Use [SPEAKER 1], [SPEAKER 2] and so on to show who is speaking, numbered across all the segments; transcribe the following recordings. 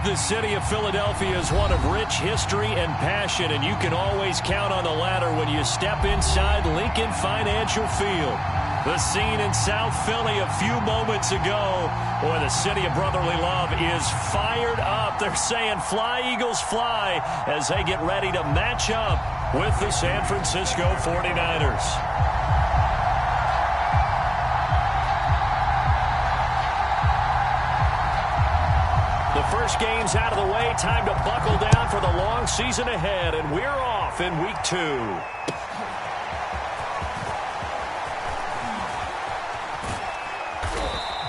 [SPEAKER 1] The city of Philadelphia is one of rich history and passion, and you can always count on the ladder when you step inside Lincoln Financial Field. The scene in South Philly a few moments ago. Boy, the city of brotherly love is fired up. They're saying, "Fly, Eagles, fly," as they get ready to match up with the San Francisco 49ers. The first game's out of the way. Time to buckle down for the long season ahead, and we're off in week 2.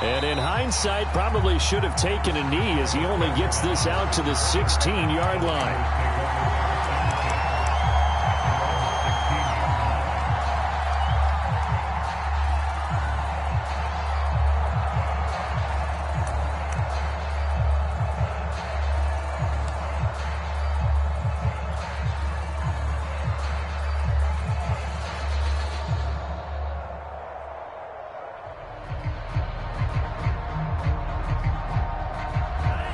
[SPEAKER 1] And in hindsight, probably should have taken a knee as he only gets this out to the 16-yard line.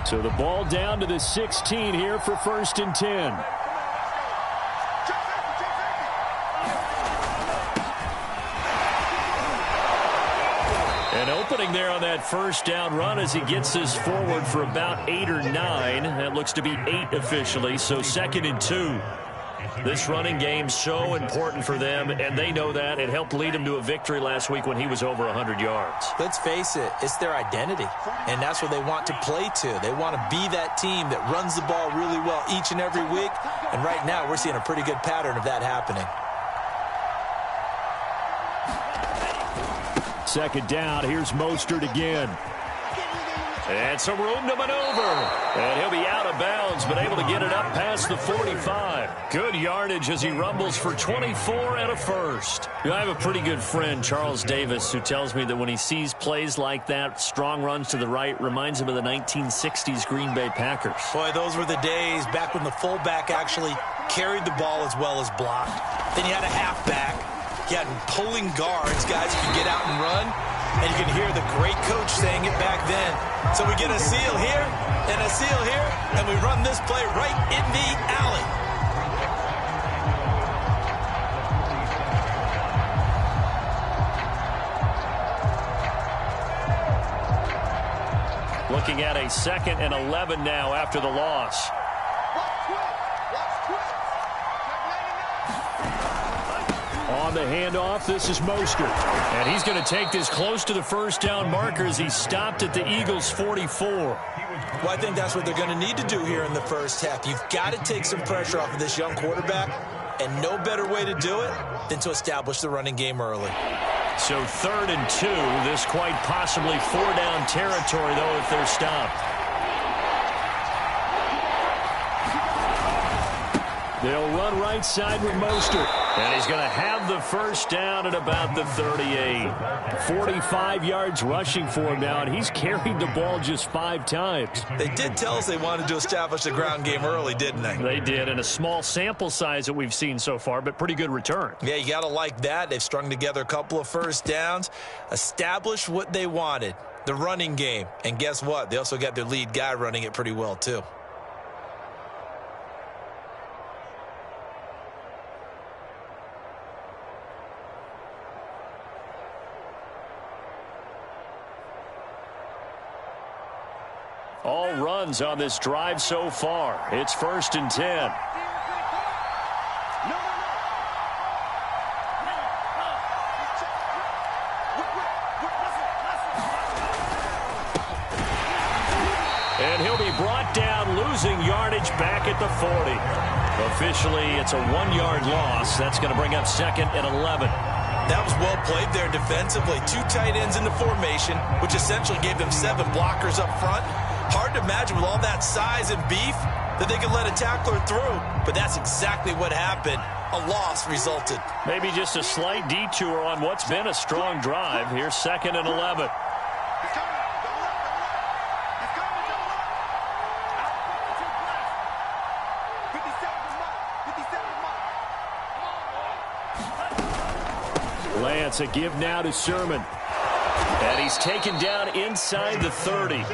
[SPEAKER 1] So the ball down to the 16 here for 1st and 10. An opening there on that first down run as he gets this forward for about 8 or 9. That looks to be 8 officially, so 2nd and 2. This running game so important for them, and they know that. It helped lead them to a victory last week when he was over 100 yards.
[SPEAKER 2] Let's face it, it's their identity, and that's what they want to play to. They want to be that team that runs the ball really well each and every week, and right now we're seeing a pretty good pattern of that happening.
[SPEAKER 1] 2nd down, here's Mostert again. And some room to maneuver. And he'll be out of bounds, but able to get it up past the 45. Good yardage as he rumbles for 24 and a first. I have a pretty good friend, Charles Davis, who tells me that when he sees plays like that, strong runs to the right, reminds him of the 1960s Green Bay Packers.
[SPEAKER 2] Boy, those were the days back when the fullback actually carried the ball as well as blocked. Then you had a halfback. You had pulling guards, guys who could get out and run. And you can hear the great coach saying it back then. So we get a seal here and a seal here, and we run this play right in the alley.
[SPEAKER 1] Looking at a 2nd and 11 now after the loss. On the handoff, this is Mostert. And he's going to take this close to the first down marker as he stopped at the Eagles' 44.
[SPEAKER 2] Well, I think that's what they're going to need to do here in the first half. You've got to take some pressure off of this young quarterback, and no better way to do it than to establish the running game early.
[SPEAKER 1] So 3rd and 2, this quite possibly 4-down territory, though, if they're stopped. They'll run right side with Mostert. And he's going to have the first down at about the 38. 45 yards rushing for him now, and he's carried the ball just 5 times.
[SPEAKER 2] They did tell us they wanted to establish the ground game early, didn't they?
[SPEAKER 1] They did, and a small sample size that we've seen so far, but pretty good return.
[SPEAKER 2] Yeah, you got to like that. They've strung together a couple of first downs, established what they wanted, the running game. And guess what? They also got their lead guy running it pretty well, too.
[SPEAKER 1] All runs on this drive so far. It's 1st and 10. And he'll be brought down, losing yardage back at the 40. Officially, it's a 1-yard loss. That's going to bring up 2nd and 11.
[SPEAKER 2] That was well played there defensively. 2 tight ends in the formation, which essentially gave them 7 blockers up front. Hard to imagine with all that size and beef that they could let a tackler through. But that's exactly what happened. A loss resulted.
[SPEAKER 1] Maybe just a slight detour on what's been a strong drive. Here's 2nd and 11. Lance, a give now to Sermon. And he's taken down inside the 30.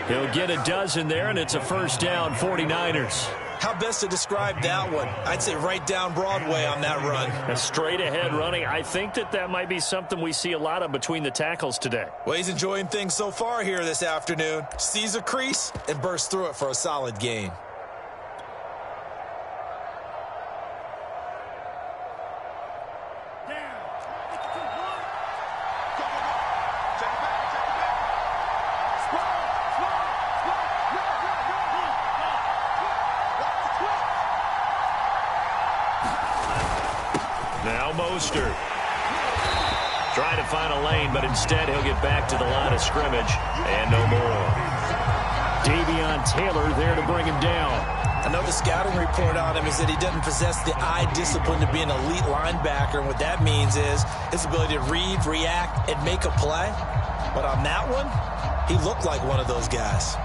[SPEAKER 1] He'll get a dozen there, and it's a first down, 49ers.
[SPEAKER 2] How best to describe that one? I'd say right down Broadway on that run.
[SPEAKER 1] A straight-ahead running. I think that might be something we see a lot of between the tackles today.
[SPEAKER 2] Well, he's enjoying things so far here this afternoon. Sees a crease and bursts through it for a solid gain.
[SPEAKER 1] Now Mostert. Trying to find a lane, but instead he'll get back to the line of scrimmage. And no more. Davion Taylor there to bring him down.
[SPEAKER 2] I know the scouting report on him is that he doesn't possess the eye discipline to be an elite linebacker. And what that means is his ability to read, react, and make a play. But on that one, he looked like one of those guys.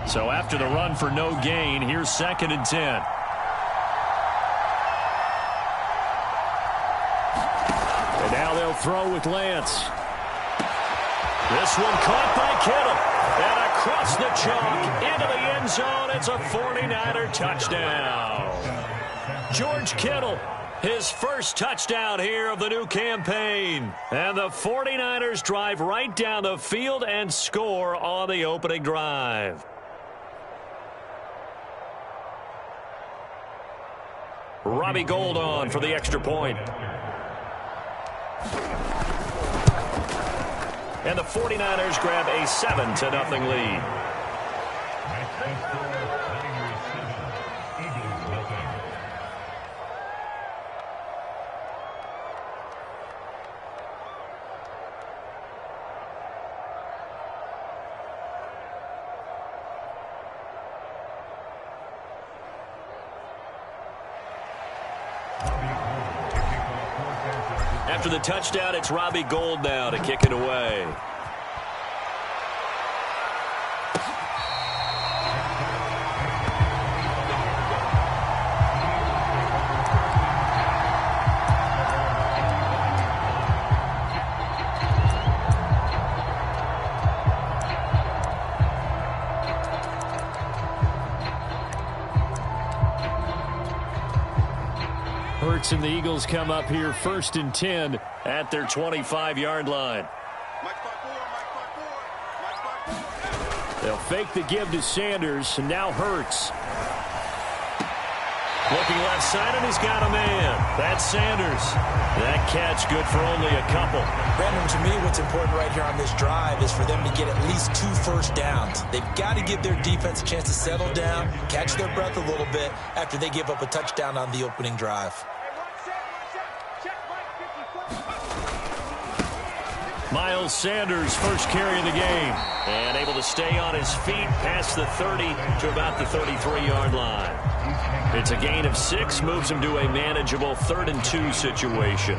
[SPEAKER 1] So after the run for no gain, here's 2nd and 10. And now they'll throw with Lance. This one caught by Kittle. And across the chalk into the end zone. It's a 49er touchdown. George Kittle, his first touchdown here of the new campaign. And the 49ers drive right down the field and score on the opening drive. Robbie Gould on for the extra point. And the 49ers grab a 7-0 lead. After the touchdown, it's Robbie Gould now to kick it away. Hurts and the Eagles come up here 1st and 10 at their 25-yard line. They'll fake the give to Sanders, and now Hurts. Looking left side, and he's got a man. That's Sanders. That catch good for only a couple.
[SPEAKER 2] Brandon, to me, what's important right here on this drive is for them to get at least 2 first downs. They've got to give their defense a chance to settle down, catch their breath a little bit after they give up a touchdown on the opening drive.
[SPEAKER 1] Miles Sanders, first carry of the game, and able to stay on his feet past the 30 to about the 33-yard line. It's a gain of 6, moves him to a manageable 3rd and 2 situation.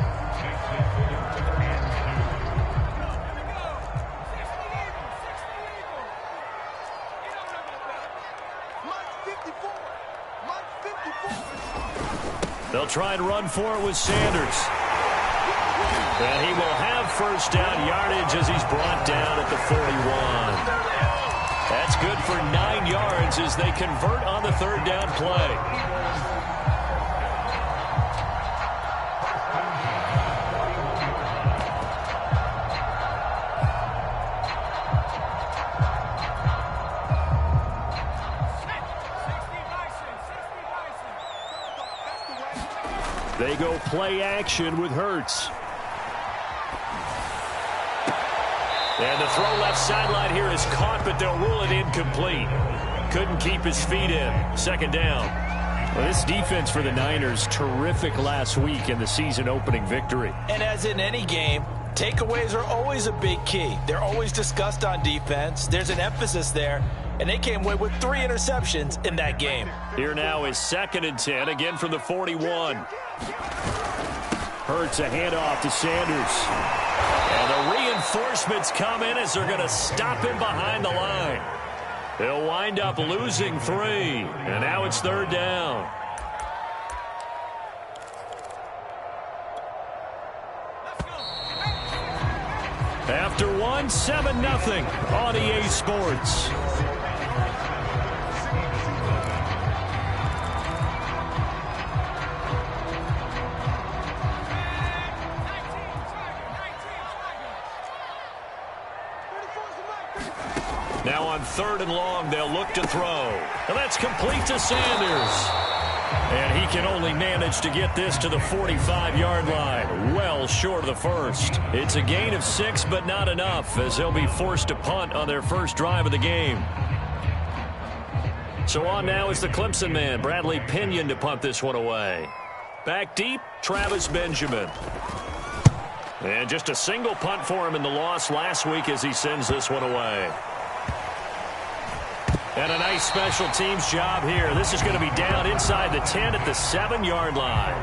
[SPEAKER 1] They'll try and run for it with Sanders. And he will have first down yardage as he's brought down at the 41. That's good for 9 yards as they convert on the 3rd down play. They go play action with Hurts. And the throw left sideline here is caught, but they'll rule it incomplete. Couldn't keep his feet in. 2nd down. Well, this defense for the Niners, terrific last week in the season-opening victory.
[SPEAKER 2] And as in any game, takeaways are always a big key. They're always discussed on defense. There's an emphasis there, and they came away with 3 interceptions in that game.
[SPEAKER 1] Here now is 2nd and 10, again from the 41. Hurts a handoff to Sanders. And the reinforcements come in as they're going to stop him behind the line. They'll wind up losing 3. And now it's 3rd down. After 1, 7-0 on EA Sports. Now on 3rd and long, they'll look to throw. And that's complete to Sanders. And he can only manage to get this to the 45-yard line, well short of the first. It's a gain of 6, but not enough, as they'll be forced to punt on their first drive of the game. So on now is the Clemson man, Bradley Pinion, to punt this one away. Back deep, Travis Benjamin. And just a single punt for him in the loss last week as he sends this one away. And a nice special teams job here. This is going to be down inside the 10 at the 7-yard line.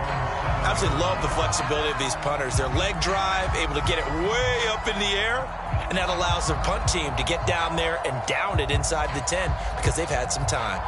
[SPEAKER 2] Absolutely love the flexibility of these punters. Their leg drive, able to get it way up in the air, and that allows their punt team to get down there and down it inside the 10 because they've had some time.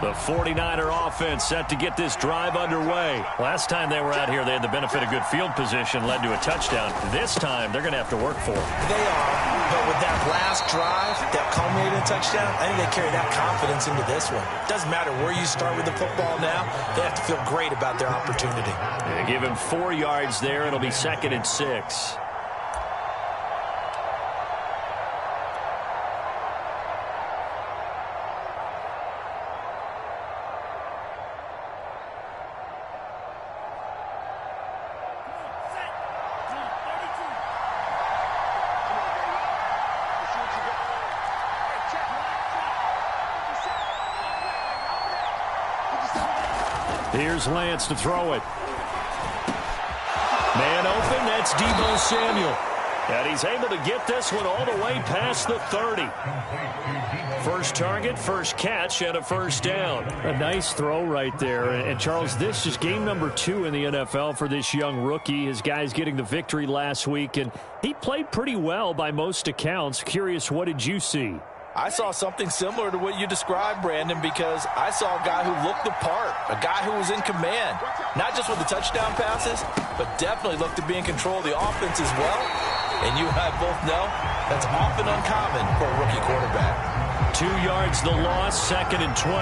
[SPEAKER 1] The 49er offense set to get this drive underway. Last time they were out here, they had the benefit of good field position, led to a touchdown. This time, they're going to have to work for it.
[SPEAKER 2] They are, but with that last drive that culminated in a touchdown, I think they carry that confidence into this one. Doesn't matter where you start with the football now, they have to feel great about their opportunity.
[SPEAKER 1] They give him 4 yards there. It'll be 2nd and 6. Here's Lance to throw it. Man open, that's Deebo Samuel. And he's able to get this one all the way past the 30. First target, first catch, and a first down. A nice throw right there. And Charles, this is game number 2 in the NFL for this young rookie. His guys getting the victory last week, and he played pretty well by most accounts. Curious, what did you see?
[SPEAKER 2] I saw something similar to what you described, Brandon, because I saw a guy who looked the part, a guy who was in command, not just with the touchdown passes, but definitely looked to be in control of the offense as well. And you and I both know that's often uncommon for a rookie quarterback.
[SPEAKER 1] 2 yards the loss, 2nd and 12.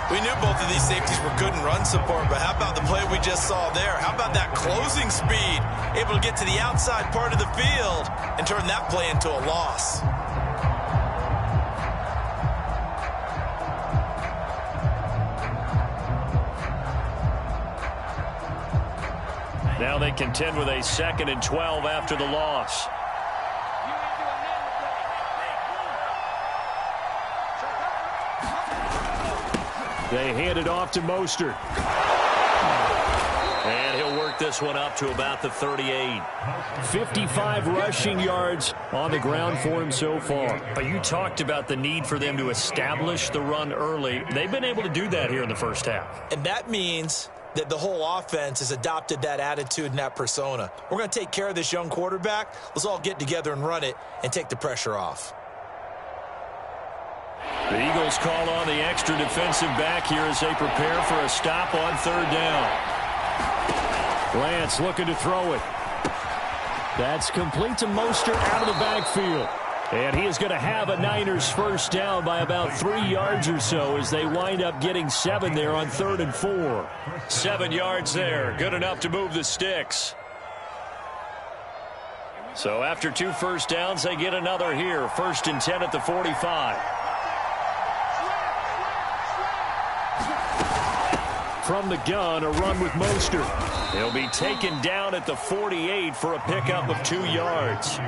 [SPEAKER 2] We knew both of these safeties were good in run support, but how about the play we just saw there? How about that closing speed, able to get to the outside part of the field and turn that play into a loss?
[SPEAKER 1] Now they contend with a 2nd and 12 after the loss. They hand it off to Mostert. And he'll work this one up to about the 38. 55 rushing yards on the ground for him so far. But you talked about the need for them to establish the run early. They've been able to do that here in the first half.
[SPEAKER 2] And that means that the whole offense has adopted that attitude and that persona. We're going to take care of this young quarterback. Let's all get together and run it and take the pressure off.
[SPEAKER 1] The Eagles call on the extra defensive back here as they prepare for a stop on 3rd down. Lance looking to throw it. That's complete to Mostert out of the backfield. And he is going to have a Niners first down by about 3 yards or so as they wind up getting 7 there on 3rd and 4. 7 yards there, good enough to move the sticks. So after 2 first downs, they get another here. 1st and 10 at the 45. From the gun, a run with Mostert. He'll be taken down at the 48 for a pickup of 2 yards.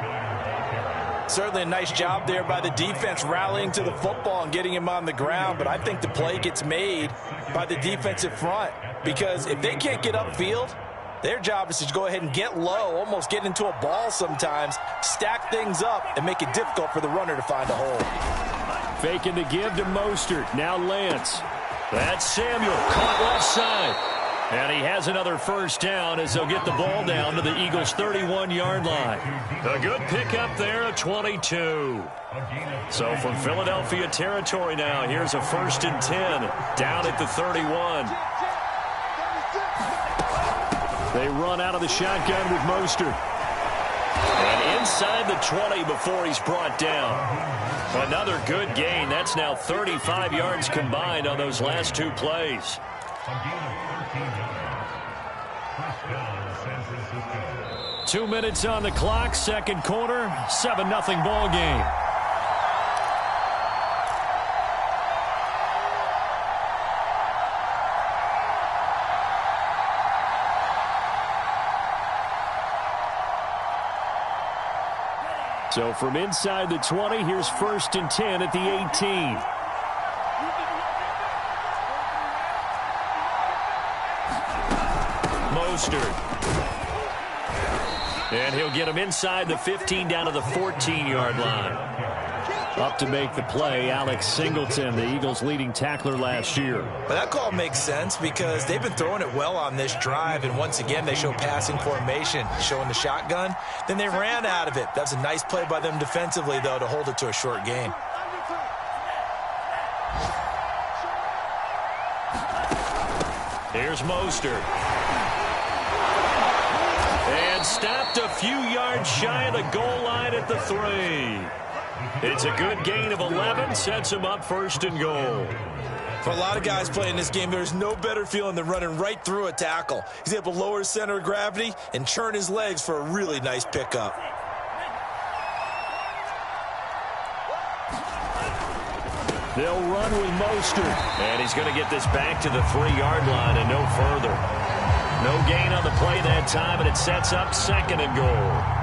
[SPEAKER 2] Certainly a nice job there by the defense rallying to the football and getting him on the ground, but I think the play gets made by the defensive front because if they can't get upfield, their job is to go ahead and get low, almost get into a ball sometimes, stack things up, and make it difficult for the runner to find a hole.
[SPEAKER 1] Faking the give to Mostert. Now Lance. That's Samuel. Caught left side. And he has another first down as they'll get the ball down to the Eagles' 31-yard line. A good pickup there, a 22. So from Philadelphia territory now, here's a 1st and 10 down at the 31. They run out of the shotgun with Mostert. And inside the 20 before he's brought down. Another good gain. That's now 35 yards combined on those last 2 plays. 2 minutes on the clock, second quarter, 7-0 ball game. So from inside the 20, here's 1st and 10 at the 18. Mostert. And he'll get him inside the 15 down to the 14-yard line. Up to make the play, Alex Singleton, the Eagles' leading tackler last year.
[SPEAKER 2] But that call makes sense because they've been throwing it well on this drive, and once again they show passing formation, showing the shotgun. Then they ran out of it. That's a nice play by them defensively, though, to hold it to a short gain.
[SPEAKER 1] Here's Mostert. And stopped a few yards shy of the goal line at the 3. It's a good gain of 11, sets him up 1st and goal.
[SPEAKER 2] For a lot of guys playing this game, there's no better feeling than running right through a tackle. He's able to lower his center of gravity and churn his legs for a really nice pickup.
[SPEAKER 1] They'll run with Mostert. And he's going to get this back to the 3-yard line and no further. No gain on the play that time, and it sets up 2nd and goal.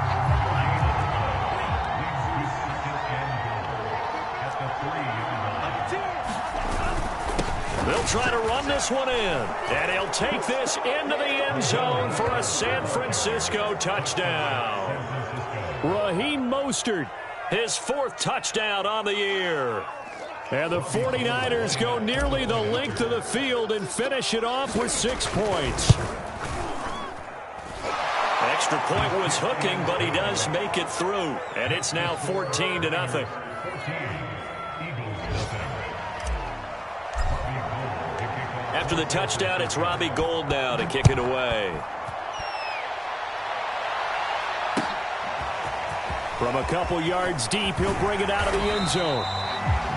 [SPEAKER 1] They'll try to run this one in. And he'll take this into the end zone for a San Francisco touchdown. Raheem Mostert, his 4th touchdown on the year. And the 49ers go nearly the length of the field and finish it off with 6 points. Extra point was hooking, but he does make it through. And it's now 14-0. After the touchdown, it's Robbie Gould now to kick it away. From a couple yards deep, he'll bring it out of the end zone.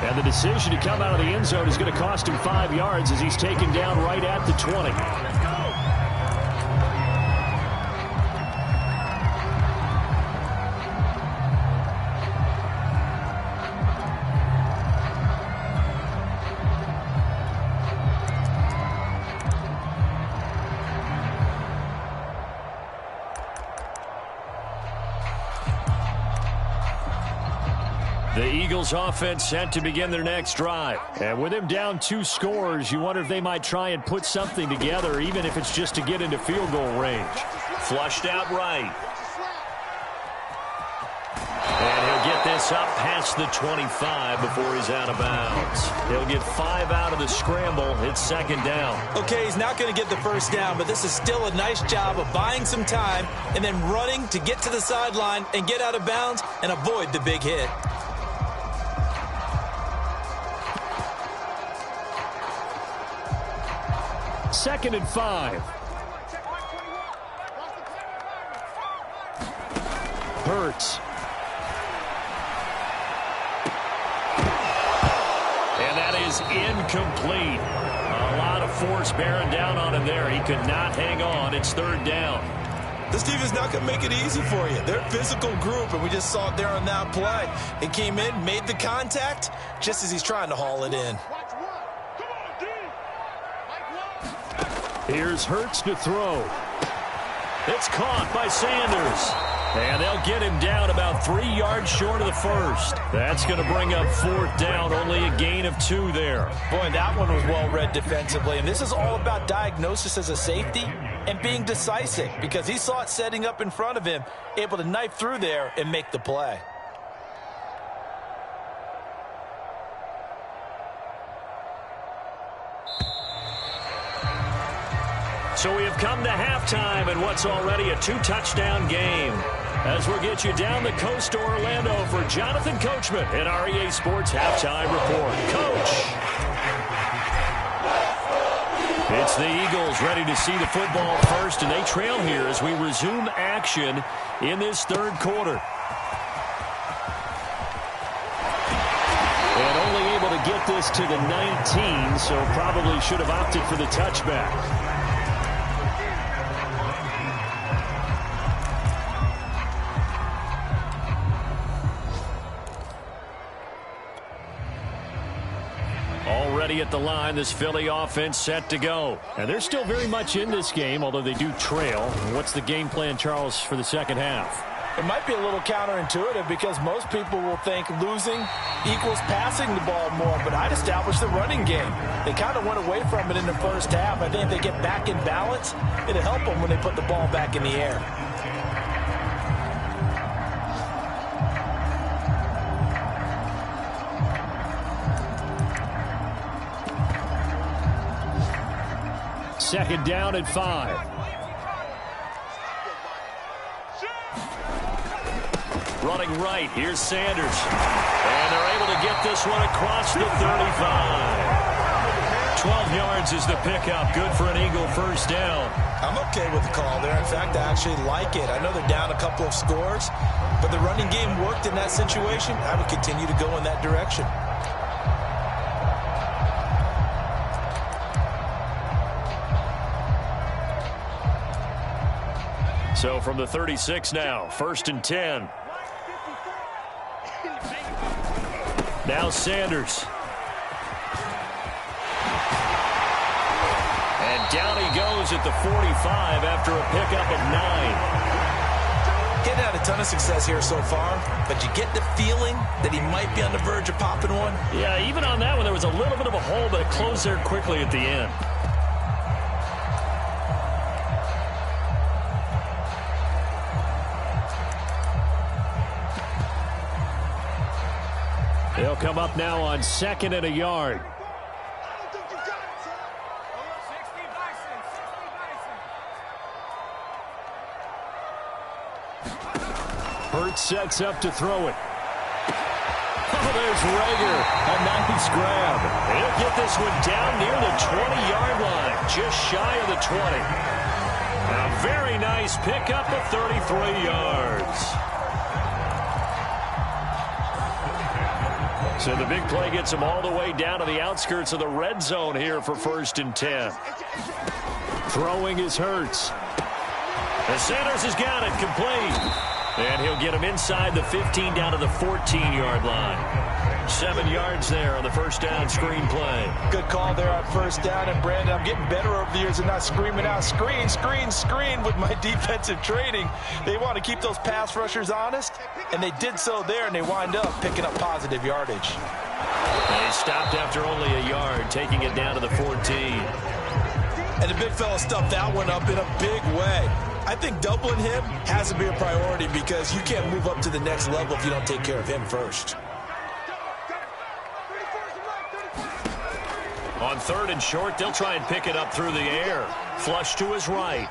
[SPEAKER 1] And the decision to come out of the end zone is going to cost him 5 yards as he's taken down right at the 20. The Eagles offense set to begin their next drive. And with him down 2 scores, you wonder if they might try and put something together, even if it's just to get into field goal range. Flushed out right. And he'll get this up past the 25 before he's out of bounds. He'll get 5 out of the scramble. It's 2nd down.
[SPEAKER 2] Okay, he's not going to get the first down, but this is still a nice job of buying some time and then running to get to the sideline and get out of bounds and avoid the big hit.
[SPEAKER 1] 2nd and 5. Hurts. And that is incomplete. A lot of force bearing down on him there. He could not hang on. It's 3rd down.
[SPEAKER 2] This team is not going to make it easy for you. They're a physical group, and we just saw it there on that play. He came in, made the contact, just as he's trying to haul it in.
[SPEAKER 1] Here's Hurts to throw. It's caught by Sanders. And they'll get him down about 3 yards short of the first. That's going to bring up 4th down, only a gain of 2 there.
[SPEAKER 2] Boy, that one was well read defensively. And this is all about diagnosis as a safety and being decisive, because he saw it setting up in front of him, able to knife through there and make the play.
[SPEAKER 1] So we have come to halftime in what's already a 2-touchdown game. As we'll get you down the coast to Orlando for Jonathan Coachman in our EA Sports Halftime Report. Coach. It's the Eagles ready to see the football first, and they trail here as we resume action in this third quarter. And only able to get this to the 19, so probably should have opted for the touchback. Already at the line, this Philly offense set to go. And they're still very much in this game, although they do trail. What's the game plan, Charles, for the second half?
[SPEAKER 2] It might be a little counterintuitive because most people will think losing equals passing the ball more, but I'd establish the running game. They kind of went away from it in the first half. I think if they get back in balance, it'll help them when they put the ball back in the air.
[SPEAKER 1] Second down and 5. Running right, here's Sanders. And they're able to get this one across the 35. 12 yards is the pickup. Good for an Eagle first down.
[SPEAKER 2] I'm okay with the call there. In fact, I actually like it. I know they're down a couple of scores, but the running game worked in that situation. I would continue to go in that direction.
[SPEAKER 1] So from the 36 now, 1st and 10. Now Sanders. And down he goes at the 45 after a pickup of 9.
[SPEAKER 2] Getting had a ton of success here so far, but you get the feeling that he might be on the verge of popping one.
[SPEAKER 1] Yeah, even on that one, there was a little bit of a hole, but it closed there quickly at the end. They'll come up now on 2nd and a yard. Hurts sets up to throw it. Oh, there's Rager. A nice grab. He'll get this one down near the 20-yard line, just shy of the 20. A very nice pickup of 33 yards. So the big play gets him all the way down to the outskirts of the red zone here for 1st and 10. Throwing is Hurts. And Sanders has got it complete. And he'll get him inside the 15 down to the 14-yard line. 7 yards there on the first down screen play.
[SPEAKER 2] Good call there on first down. And, Brandon, I'm getting better over the years and not screaming out, screen, screen, screen with my defensive training. They want to keep those pass rushers honest, and they did so there, and they wind up picking up positive yardage.
[SPEAKER 1] They stopped after only a yard, taking it down to the 14.
[SPEAKER 2] And the big fella stuffed that one up in a big way. I think doubling him has to be a priority because you can't move up to the next level if you don't take care of him first.
[SPEAKER 1] On 3rd and short, they'll try and pick it up through the air. Flush to his right.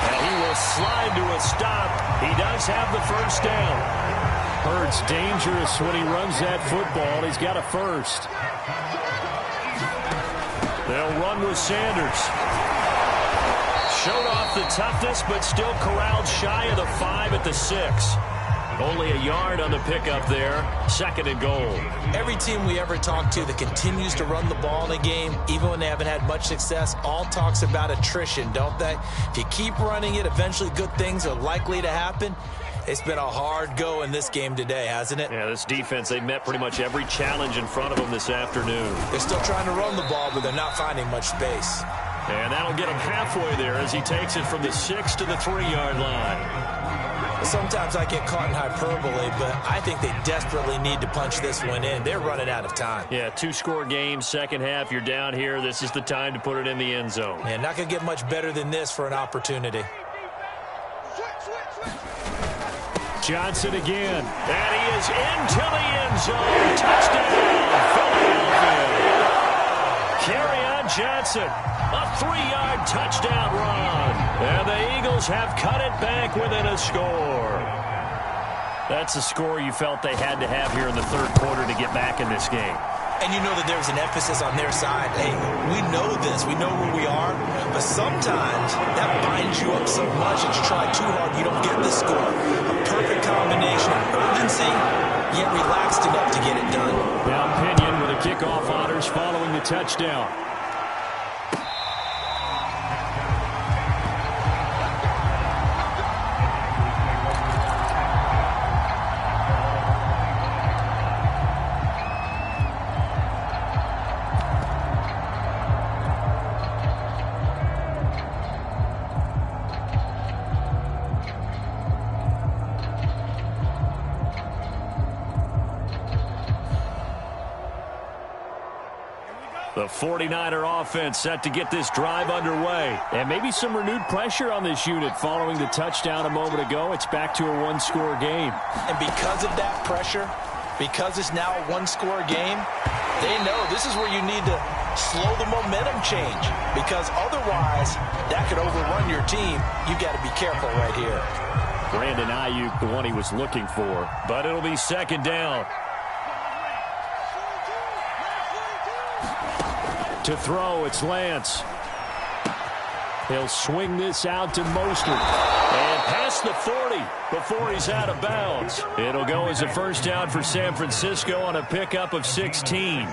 [SPEAKER 1] And he will slide to a stop. He does have the first down. Hurts dangerous when he runs that football. He's got a first. They'll run with Sanders. Showed off the toughness, but still corralled shy of the 5 at the 6. Only a yard on the pickup there. 2nd and goal.
[SPEAKER 2] Every team we ever talk to that continues to run the ball in a game, even when they haven't had much success, all talks about attrition, don't they? If you keep running it, eventually good things are likely to happen. It's been a hard go in this game today, hasn't it?
[SPEAKER 1] Yeah, this defense, they met pretty much every challenge in front of them this afternoon.
[SPEAKER 2] They're still trying to run the ball, but they're not finding much space.
[SPEAKER 1] And that'll get him halfway there as he takes it from the 6 to the 3-yard line.
[SPEAKER 2] Sometimes I get caught in hyperbole, but I think they desperately need to punch this one in. They're running out of time.
[SPEAKER 1] Yeah, 2-score game, second half, you're down here. This is the time to put it in the end zone.
[SPEAKER 2] And not going to get much better than this for an opportunity.
[SPEAKER 1] Johnson again. And he is into the end zone. Touchdown, Philadelphia. Carry on Johnson. A 3-yard touchdown run. And the Eagles have cut it back within a score. That's a score you felt they had to have here in the third quarter to get back in this game.
[SPEAKER 2] And you know that there's an emphasis on their side. Hey, we know this. We know where we are. But sometimes that binds you up so much that you try too hard, you don't get the score. A perfect combination of urgency, yet relaxed enough to get it done.
[SPEAKER 1] Now Pinion with a kickoff honors following the touchdown. The 49er offense set to get this drive underway. And maybe some renewed pressure on this unit following the touchdown a moment ago. It's back to a one-score game.
[SPEAKER 2] And because of that pressure, because it's now a one-score game, they know this is where you need to slow the momentum change. Because otherwise, that could overrun your team. You've got to be careful right here.
[SPEAKER 1] Brandon Ayuk, the one he was looking for. But it'll be second down. To throw, it's Lance. He'll swing this out to Mostert. And past the 40 before he's out of bounds. It'll go as a first down for San Francisco on a pickup of 16.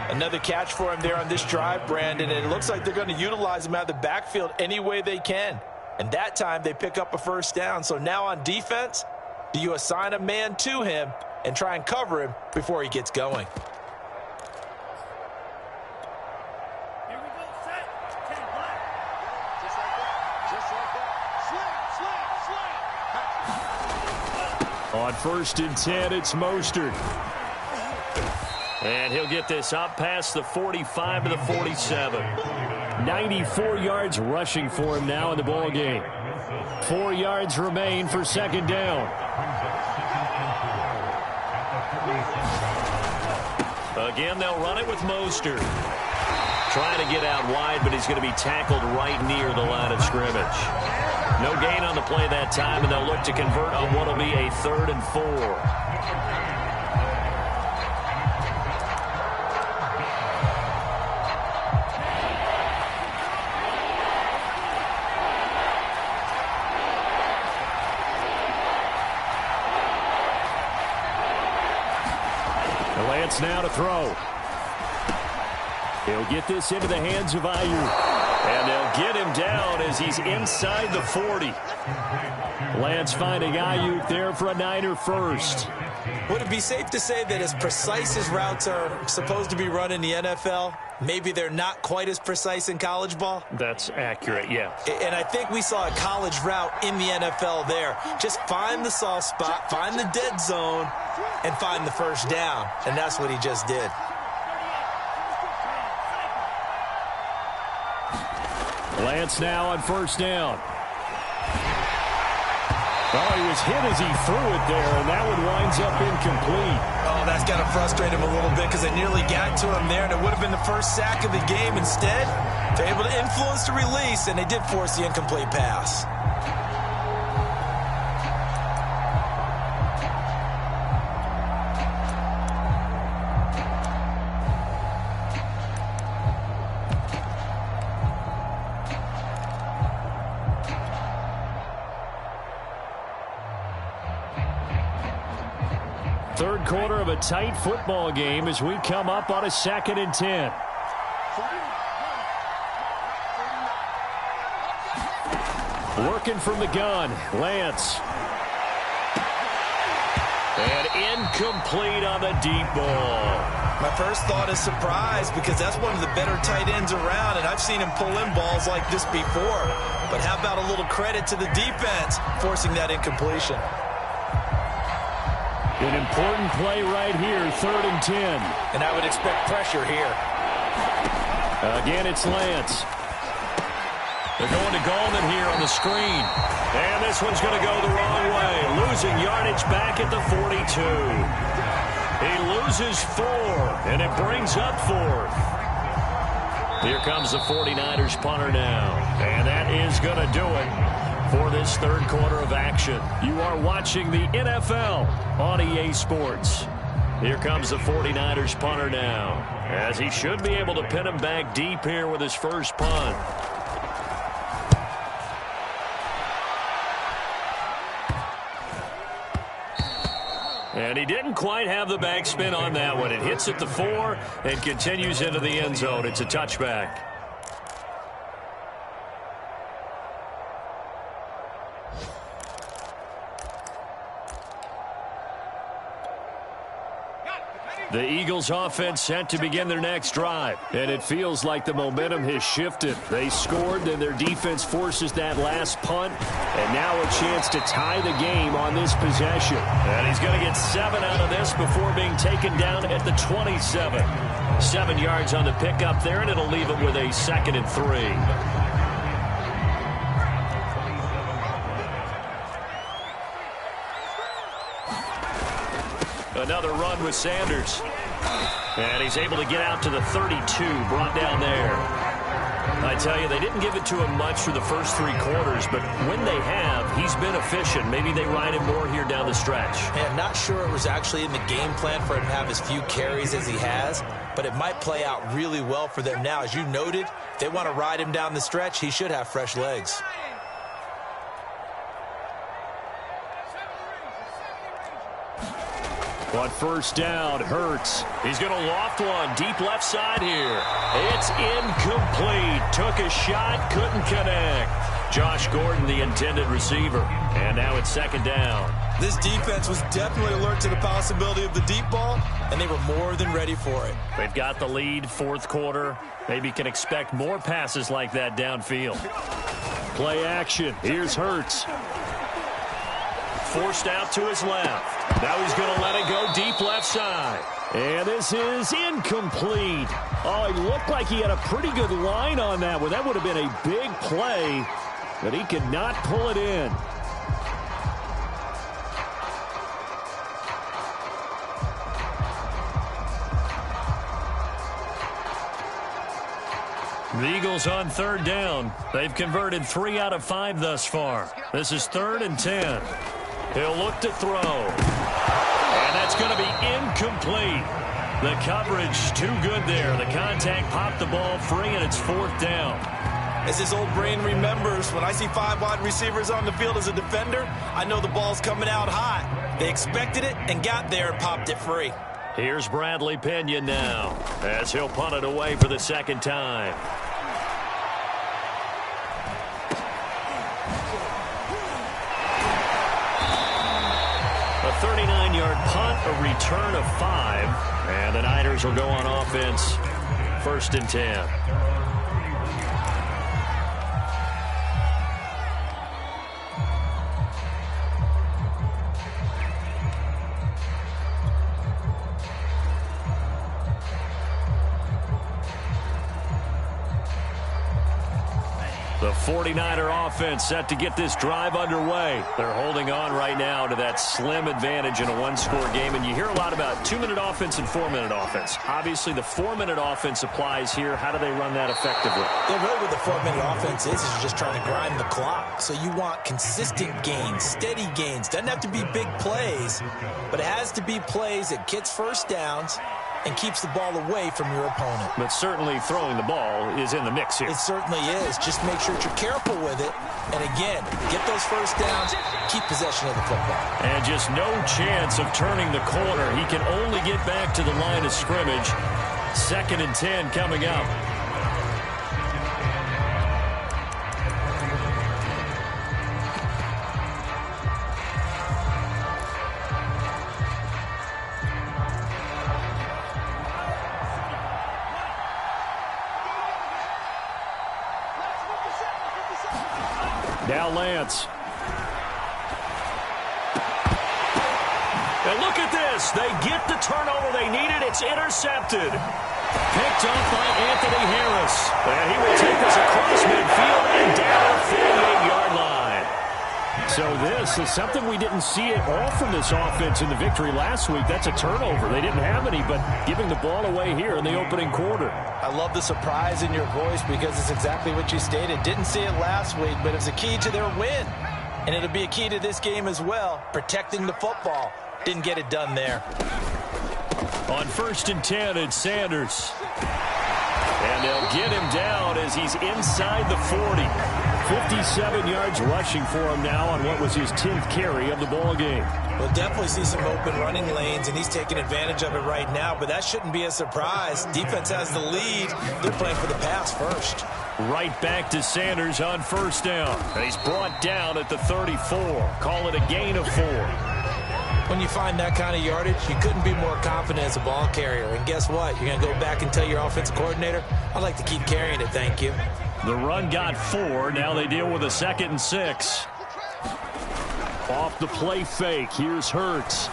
[SPEAKER 2] Another catch for him there on this drive, Brandon. And it looks like they're going to utilize him out of the backfield any way they can. And that time they pick up a first down. So now on defense, do you assign a man to him and try and cover him before he gets going?
[SPEAKER 1] On 1st and 10, it's Mostert. And he'll get this up past the 45 to the 47. 94 yards rushing for him now in the ball game. 4 yards remain for second down. Again, they'll run it with Mostert. Trying to get out wide, but he's going to be tackled right near the line of scrimmage. No gain on the play that time, and they'll look to convert on what will be a 3rd and 4. Lance now to throw. He'll get this into the hands of Ayuk. And they'll get him down as he's inside the 40. Lance finding Ayuk there for a Niner first.
[SPEAKER 2] Would it be safe to say that as precise as routes are supposed to be run in the NFL, maybe they're not quite as precise in college ball?
[SPEAKER 1] That's accurate, yeah.
[SPEAKER 2] And I think we saw a college route in the NFL there. Just find the soft spot, find the dead zone, and find the first down. And that's what he just did.
[SPEAKER 1] Lance now on first down. Oh, he was hit as he threw it there, and that one winds up incomplete.
[SPEAKER 2] Oh, that's got to frustrate him a little bit because they nearly got to him there, and it would have been the first sack of the game. Instead, they're able to influence the release, and they did force the incomplete pass.
[SPEAKER 1] Third quarter of a tight football game as we come up on a 2nd and 10. Working from the gun, Lance. And incomplete on the deep ball.
[SPEAKER 2] My first thought is surprise because that's one of the better tight ends around, and I've seen him pull in balls like this before. But how about a little credit to the defense forcing that incompletion?
[SPEAKER 1] An important play right here, 3rd and 10.
[SPEAKER 2] And I would expect pressure here.
[SPEAKER 1] Again, it's Lance. They're going to Gallman here on the screen. And this one's going to go the wrong way. Losing yardage back at the 42. He loses 4, and it brings up 4th. Here comes the 49ers punter now. And that is going to do it for this third quarter of action. You are watching the NFL on EA Sports. Here comes the 49ers punter now, as he should be able to pin him back deep here with his first punt. And he didn't quite have the backspin on that one. It hits at the 4 and continues into the end zone. It's a touchback. The Eagles offense set to begin their next drive. And it feels like the momentum has shifted. They scored, then their defense forces that last punt. And now a chance to tie the game on this possession. And he's going to get 7 out of this before being taken down at the 27. 7 yards on the pickup there, and it'll leave him with a 2nd and 3. Another run with Sanders. And he's able to get out to the 32, brought down there. I tell you, they didn't give it to him much for the first 3 quarters, but when they have, he's been efficient. Maybe they ride him more here down the stretch.
[SPEAKER 2] Yeah, I'm not sure it was actually in the game plan for him to have as few carries as he has, but it might play out really well for them now. As you noted, if they want to ride him down the stretch, he should have fresh legs.
[SPEAKER 1] On first down, Hurts. He's going to loft one deep left side here. It's incomplete. Took a shot, couldn't connect. Josh Gordon, the intended receiver. And now it's 2nd down.
[SPEAKER 2] This defense was definitely alert to the possibility of the deep ball, and they were more than ready for it.
[SPEAKER 1] They've got the lead, 4th quarter. Maybe can expect more passes like that downfield. Play action. Here's Hurts. Forced out to his left. Now he's going to let it go deep left side. And this is incomplete. Oh, it looked like he had a pretty good line on that one. That would have been a big play, but he could not pull it in. The Eagles on 3rd down. They've converted 3 out of 5 thus far. This is 3rd and 10. He'll look to throw. And that's going to be incomplete. The coverage too good there. The contact popped the ball free, and it's 4th down.
[SPEAKER 2] As his old brain remembers, when I see 5 wide receivers on the field as a defender, I know the ball's coming out hot. They expected it and got there and popped it free.
[SPEAKER 1] Here's Bradley Pinion now, as he'll punt it away for the 2nd time. A 39-yard punt, a return of 5, and the Niners will go on offense, 1st and 10. The 49er offense set to get this drive underway. They're holding on right now to that slim advantage in a 1-score game. And you hear a lot about 2-minute offense and 4-minute offense. Obviously, the 4-minute offense applies here. How do they run that effectively?
[SPEAKER 2] Yeah, really what the 4-minute offense is you're just trying to grind the clock. So you want consistent gains, steady gains. Doesn't have to be big plays, but it has to be plays that gets first downs and keeps the ball away from your opponent.
[SPEAKER 1] But certainly throwing the ball is in the mix here.
[SPEAKER 2] It certainly is. Just make sure that you're careful with it. And again, get those first downs, keep possession of the football.
[SPEAKER 1] And just no chance of turning the corner. He can only get back to the line of scrimmage. 2nd and 10 coming up. Now Lance. And look at this. They get the turnover they needed. It's intercepted. Picked off by Anthony Harris. And he will take us across midfield and down the 48-yard line. So this is something we didn't see at all from this offense in the victory last week. That's a turnover. They didn't have any, but giving the ball away here in the opening quarter.
[SPEAKER 2] I love the surprise in your voice because it's exactly what you stated. Didn't see it last week, but it was a key to their win. And it'll be a key to this game as well, protecting the football. Didn't get it done there.
[SPEAKER 1] On 1st and 10, it's Sanders. And they'll get him down as he's inside the 40. 57 yards rushing for him now on what was his 10th carry of the ball game.
[SPEAKER 2] We'll definitely see some open running lanes, and he's taking advantage of it right now, but that shouldn't be a surprise. Defense has the lead. They're playing for the pass first.
[SPEAKER 1] Right back to Sanders on 1st down. And he's brought down at the 34. Call it a gain of 4.
[SPEAKER 2] When you find that kind of yardage, you couldn't be more confident as a ball carrier. And guess what? You're going to go back and tell your offensive coordinator, I'd like to keep carrying it, thank you.
[SPEAKER 1] The run got 4. Now they deal with a 2nd and 6. Off the play fake. Here's Hurts.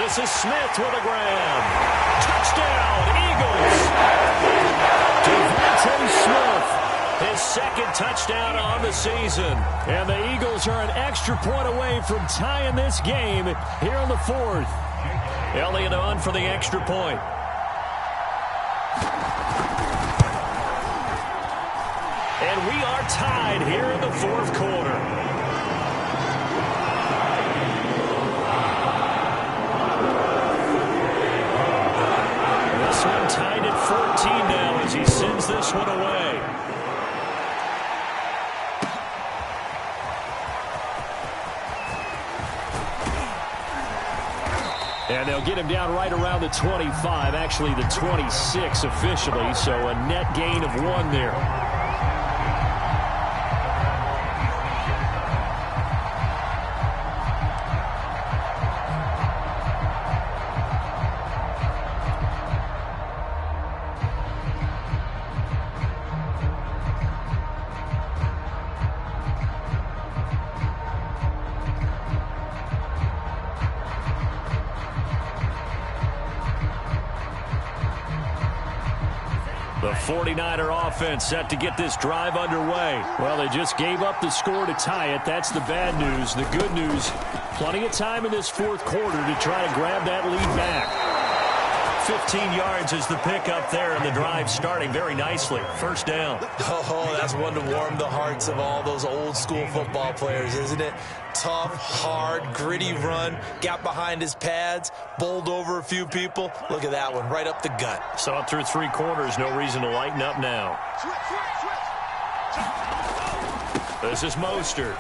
[SPEAKER 1] This is Smith with a grab. Touchdown, Eagles. Devontae Smith, his 2nd touchdown on the season. And the Eagles are an extra point away from tying this game here in the 4th. Elliott on for the extra point. And we are tied here in the 4th quarter. This one tied at 14 now as he sends this one away. And they'll get him down right around the 25, actually the 26 officially, so a net gain of 1 there. The 49er offense set to get this drive underway. Well, they just gave up the score to tie it. That's the bad news. The good news, plenty of time in this 4th quarter to try to grab that lead back. 15 yards is the pickup there, and the drive starting very nicely. 1st down.
[SPEAKER 2] Oh, that's one to warm the hearts of all those old school football players, isn't it? Tough, hard, gritty run. Got behind his pads, bowled over a few people. Look at that one, right up the gut.
[SPEAKER 1] Saw it through 3 quarters. No reason to lighten up now. This is Mostert.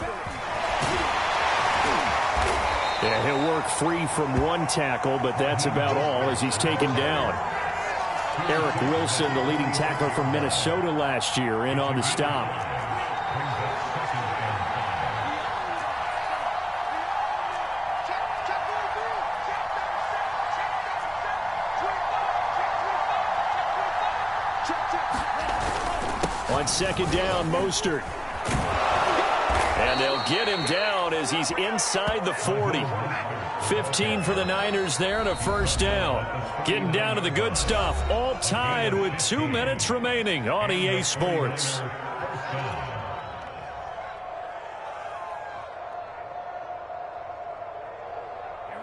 [SPEAKER 1] Yeah, he'll work free from 1 tackle, but that's about all as he's taken down. Eric Wilson, the leading tackler from Minnesota last year, in on the stop. On 2nd down, Mostert. And they'll get him down as he's inside the 40. 15 for the Niners there and a 1st down. Getting down to the good stuff. All tied with 2 minutes remaining on EA Sports.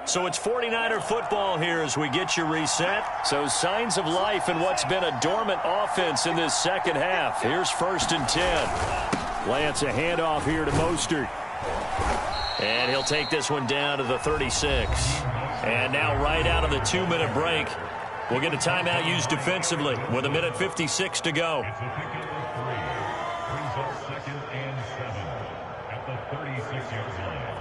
[SPEAKER 1] So it's 49er football here as we get you reset. So signs of life in what's been a dormant offense in this 2nd half. Here's 1st and 10. Lance, a handoff here to Mostert. And he'll take this one down to the 36. And now right out of the 2-minute break, we'll get a timeout used defensively with 1:56 to go.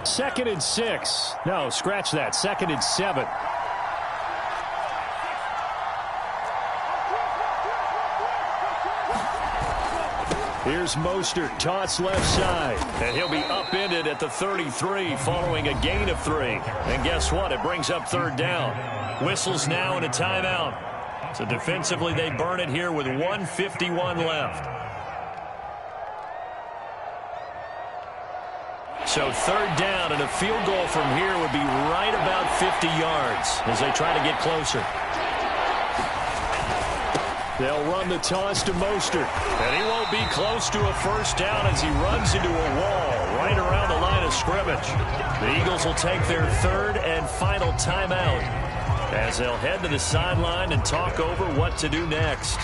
[SPEAKER 1] Second and 6. No, scratch that. 2nd and 7. Here's Mostert, toss left side. And he'll be upended at the 33 following a gain of 3. And guess what? It brings up 3rd down. Whistles now and a timeout. So defensively they burn it here with 1:51 left. So 3rd down, and a field goal from here would be right about 50 yards as they try to get closer. They'll run the toss to Mostert. And he won't be close to a 1st down as he runs into a wall right around the line of scrimmage. The Eagles will take their third and final timeout as they'll head to the sideline and talk over what to do next.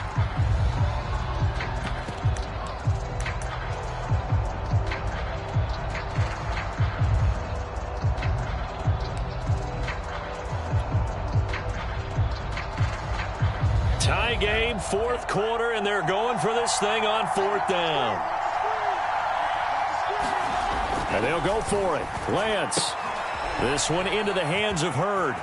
[SPEAKER 1] Tie game, fourth quarter, and they're going for this thing on fourth down. And they'll go for it. Lance. This one into the hands of Hurd.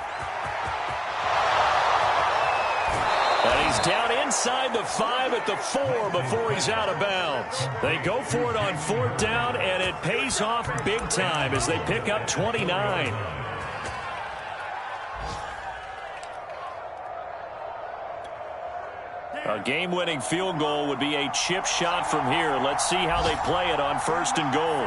[SPEAKER 1] And he's down inside the 5 at the 4 before he's out of bounds. They go for it on fourth down, and it pays off big time as they pick up 29. A game-winning field goal would be a chip shot from here. Let's see how they play it on first and goal.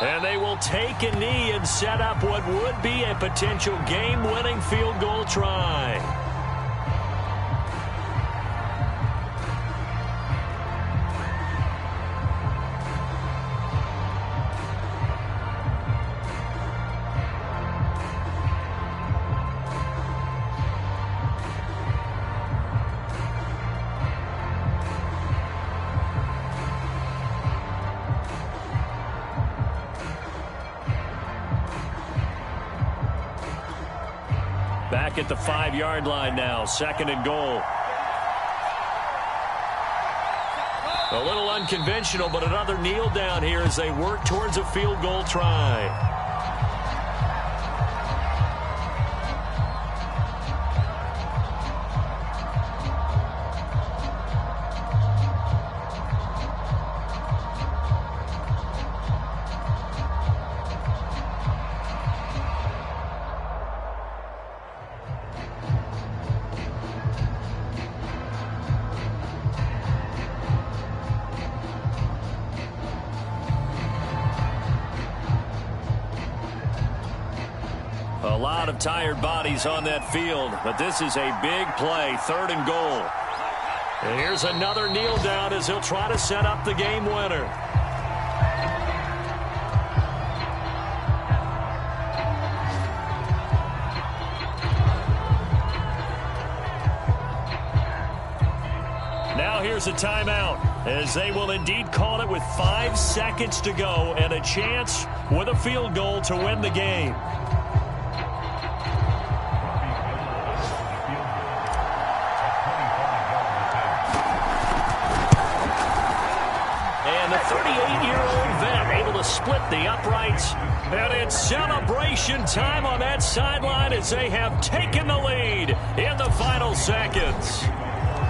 [SPEAKER 1] And they will take a knee and set up what would be a potential game-winning field goal try. Back at the 5-yard line now, second and goal. A little unconventional, but another kneel down here as they work towards a field goal try. A lot of tired bodies on that field, but this is a big play, third and goal. And here's another kneel down as he'll try to set up the game winner. Now here's a timeout as they will indeed call it with 5 seconds to go and a chance with a field goal to win the game. And the 38-year-old vet able to split the uprights. And it's celebration time on that sideline as they have taken the lead in the final seconds.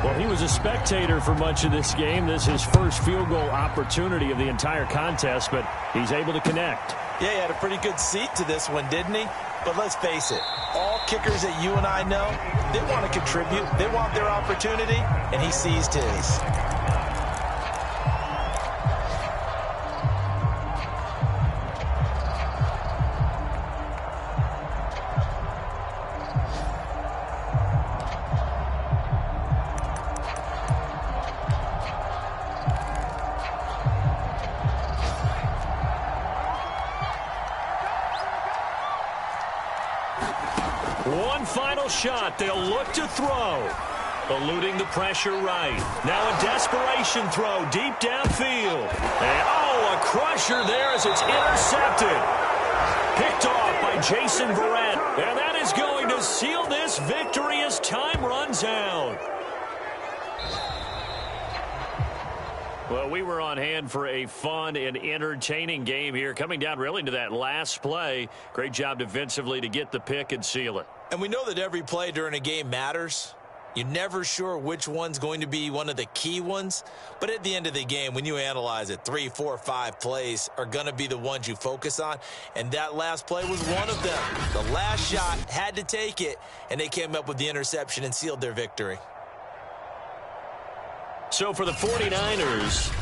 [SPEAKER 1] Well, he was a spectator for much of this game. This is his first field goal opportunity of the entire contest, but he's able to connect.
[SPEAKER 2] Yeah, he had a pretty good seat to this one, didn't he? But let's face it, all kickers that you and I know, they want to contribute. They want their opportunity, and he seized his.
[SPEAKER 1] One final shot. They'll look to throw. Eluding the pressure right. Now a desperation throw deep downfield. And, a crusher there as it's intercepted. Picked off by Jason Verrett. And that is going to seal this victory as time runs out. Well, we were on hand for a fun and entertaining game here. Coming down really to that last play. Great job defensively to get the pick and seal it.
[SPEAKER 2] And we know that every play during a game matters. You're never sure which one's going to be one of the key ones. But at the end of the game, when you analyze it, 3, 4, 5 plays are going to be the ones you focus on. And that last play was one of them. The last shot had to take it, and they came up with the interception and sealed their victory.
[SPEAKER 1] So for the 49ers,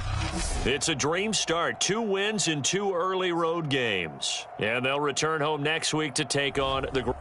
[SPEAKER 1] it's a dream start. 2 wins in 2 early road games. And they'll return home next week to take on the